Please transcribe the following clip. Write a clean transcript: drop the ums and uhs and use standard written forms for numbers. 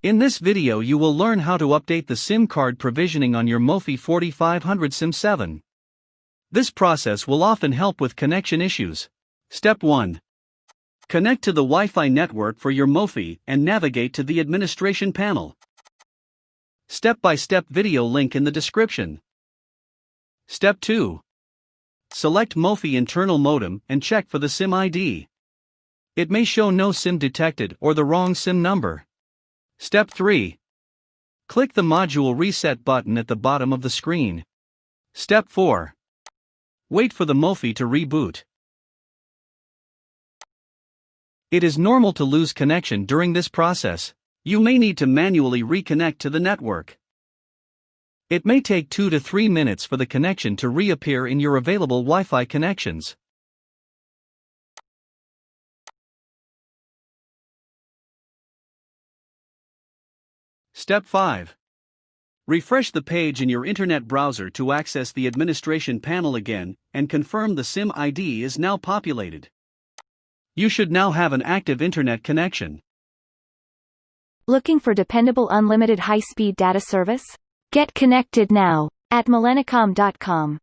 In this video you will learn how to update the SIM card provisioning on your Mofi 4500 SIM 7. This process will often help with connection issues. Step 1. Connect to the Wi-Fi network for your Mofi and navigate to the administration panel. Step-by-step video link in the description. Step 2. Select Mofi internal modem and check for the SIM ID. It may show no SIM detected or the wrong SIM number. Step 3. Click the module reset button at the bottom of the screen. Step 4. Wait for the Mofi to reboot. It is normal to lose connection during this process. You may need to manually reconnect to the network. It may take 2 to 3 minutes for the connection to reappear in your available Wi-Fi connections. Step 5. Refresh the page in your internet browser to access the administration panel again and confirm the SIM ID is now populated. You should now have an active internet connection. Looking for dependable unlimited high-speed data service? Get connected now at Molenicom.com.